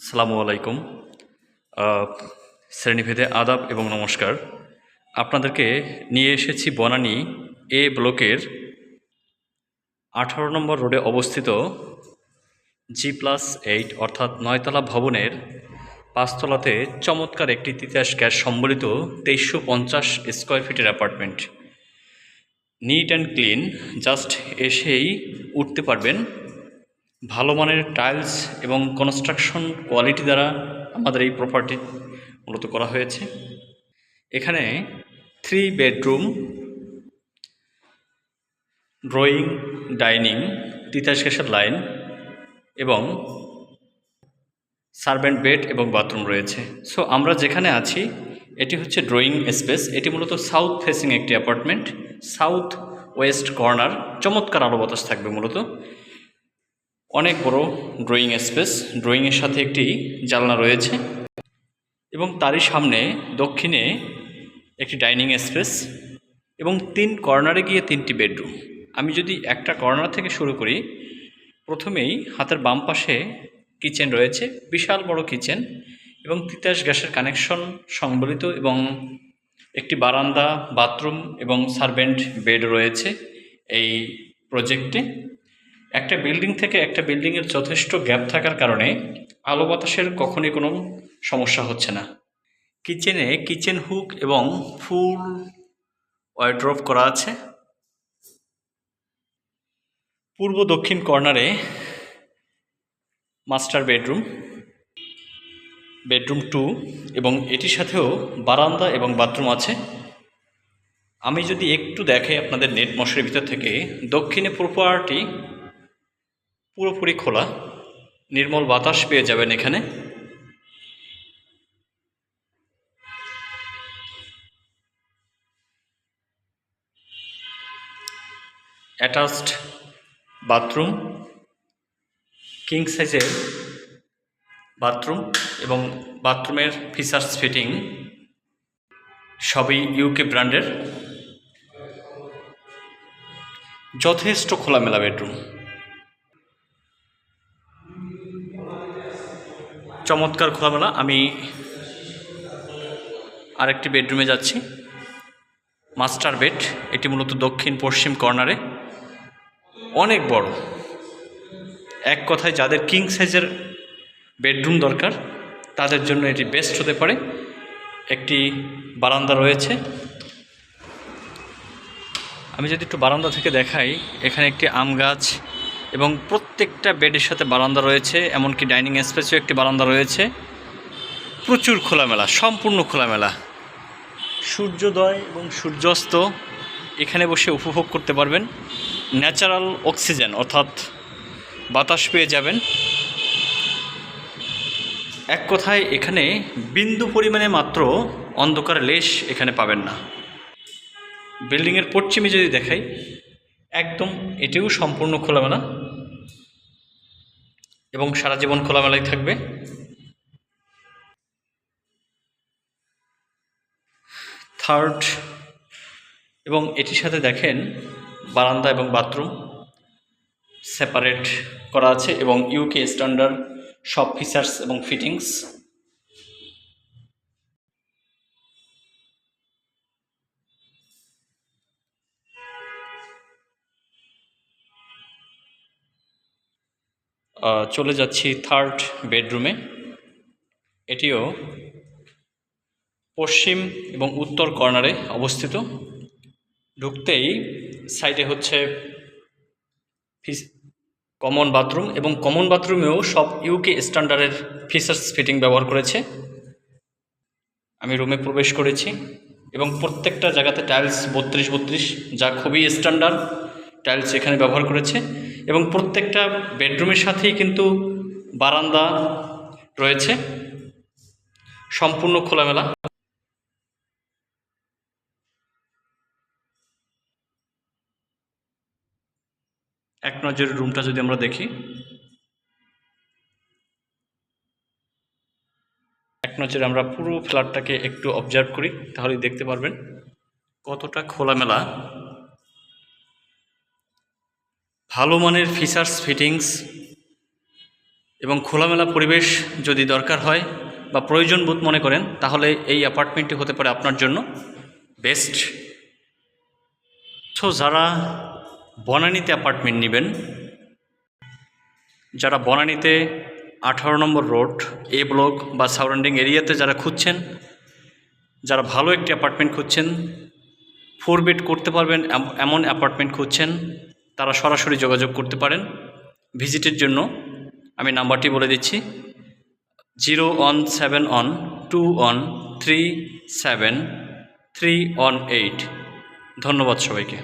আসসালামু আলাইকুম। আহ, শ্রেণীভেদে আদাব এবং নমস্কার। আপনাদেরকে নিয়ে এসেছি বনানী এ ব্লকের 18 নম্বর রোডে অবস্থিত G+8 অর্থাৎ 9তলা ভবনের 5তলাতে চমৎকার একটি তিতাস গ্যাস সম্বলিত 2350 স্কোয়ার ফিটের apartment. Neat and clean, just এসেই উঠতে পারবেন। ভালো মানের টাইলস এবং কনস্ট্রাকশন কোয়ালিটি দ্বারা আমাদের এই প্রপার্টি মূলত করা হয়েছে। এখানে 3 বেডরুম, ড্রয়িং, ডাইনিং, তিতাস গ্যাসের লাইন এবং সার্ভেন্ট বেড এবং বাথরুম রয়েছে। সো আমরা যেখানে আছি এটি হচ্ছে ড্রয়িং স্পেস। এটি মূলত সাউথ ফেসিং একটি অ্যাপার্টমেন্ট, সাউথ ওয়েস্ট কর্নার। চমৎকার আলো বাতাস থাকবে মূলত। অনেক বড় ড্রয়িং স্পেস, ড্রয়িংয়ের সাথে একটি জানলা রয়েছে এবং তারই সামনে দক্ষিণে একটি ডাইনিং স্পেস এবং 3 কর্নারে গিয়ে 3টি বেডরুম। আমি যদি একটা কর্নার থেকে শুরু করি, প্রথমেই হাতের বাম পাশে কিচেন রয়েছে, বিশাল বড় কিচেন এবং তিতাস গ্যাসের কানেকশন সংবলিত এবং একটি বারান্দা, বাথরুম এবং সার্ভেন্ট বেড রয়েছে এই প্রজেক্টে। একটা বিল্ডিং থেকে একটা বিল্ডিংয়ের যথেষ্ট গ্যাপ থাকার কারণে আলো বাতাসের কখনই কোনো সমস্যা হচ্ছে না। কিচেনে কিচেন হুক এবং ফুল ওয়ার্ড্রোব করা আছে। পূর্ব দক্ষিণ কর্নারে মাস্টার বেডরুম, বেডরুম 2 এবং এটির সাথেও বারান্দা এবং বাথরুম আছে। আমি যদি একটু দেখাই আপনাদের নেট মশারির ভিতর থেকে, দক্ষিণে প্রপার্টি পুরোপুরি খোলা, নির্মল বাতাস পেয়ে যাবেন এখানে। অ্যাটাচড বাথরুম, কিং সাইজের বাথরুম এবং বাথরুমের ফিচার্স ফিটিং সবই ইউকে ব্র্যান্ডের। যথেষ্ট খোলামেলা বেডরুম, চমৎকার খোলামেলা। আমি আরেকটি বেডরুমে যাচ্ছি, মাস্টার বেড। এটি মূলত দক্ষিণ পশ্চিম কর্নারে, অনেক বড়। এক কথায় যাদের কিং সাইজের বেডরুম দরকার তাদের জন্য এটি বেস্ট হতে পারে। একটি বারান্দা রয়েছে। আমি যদি একটু বারান্দা থেকে দেখাই, এখানে একটি আম গাছ এবং প্রত্যেকটা বেডের সাথে বারান্দা রয়েছে, এমনকি ডাইনিং স্পেসেও একটি বারান্দা রয়েছে। প্রচুর খোলামেলা, সম্পূর্ণ খোলামেলা। সূর্যোদয় এবং সূর্যাস্ত এখানে বসে উপভোগ করতে পারবেন। ন্যাচারাল অক্সিজেন অর্থাৎ বাতাস পেয়ে যাবেন। এক কথায় এখানে বিন্দু পরিমাণে মাত্র অন্ধকার লেশ এখানে পাবেন না। বিল্ডিংয়ের পশ্চিমে যদি দেখাই, একদম এটিও সম্পূর্ণ খোলামেলা এবং সারা জীবন খোলামেলাই থাকবে। থার্ড এবং এটির সাথে দেখেন বারান্দা এবং বাথরুম সেপারেট করা আছে এবং ইউকে স্ট্যান্ডার্ড সব ফিচার্স এবং ফিটিংস। চলে যাচ্ছি থার্ড বেডরুমে। এটিও পশ্চিম এবং উত্তর কর্নারে অবস্থিত। ঢুকতেই সাইডে হচ্ছে কমন বাথরুম এবং কমন বাথরুমেও সব ইউকে স্ট্যান্ডার্ডের ফিচার্স ফিটিং ব্যবহার করেছে। আমি রুমে প্রবেশ করেছি এবং প্রত্যেকটা জায়গাতে টাইলস 32-32, যা খুবই স্ট্যান্ডার্ড টাইলস এখানে ব্যবহার করেছে এবং প্রত্যেকটা বেডরুমের সাথেই কিন্তু বারান্দা রয়েছে, সম্পূর্ণ খোলামেলা। এক নজরের রুমটা যদি আমরা দেখি, এক নজরে আমরা পুরো ফ্ল্যাটটাকে একটু অবজার্ভ করি, তাহলেই দেখতে পারবেন কতটা খোলামেলা। ভালো মানের ফিচার্স ফিটিংস এবং খোলামেলা পরিবেশ যদি দরকার হয় বা প্রয়োজন বোধ মনে করেন, তাহলে এই অ্যাপার্টমেন্টটি হতে পারে আপনার জন্য বেস্ট। সো যারা বনানীতে অ্যাপার্টমেন্ট নেবেন, যারা বনানীতে 18 নম্বর রোড এ ব্লক বা সারাউন্ডিং এরিয়াতে যারা খুঁজছেন, যারা ভালো একটি অ্যাপার্টমেন্ট খুঁজছেন, 4 বেড করতে পারবেন এমন অ্যাপার্টমেন্ট খুঁজছেন, তারা সরাসরি যোগাযোগ করতে পারেন ভিজিটের জন্য। আমি নাম্বারটি বলে দিচ্ছি, 01712137318। ধন্যবাদ সবাইকে।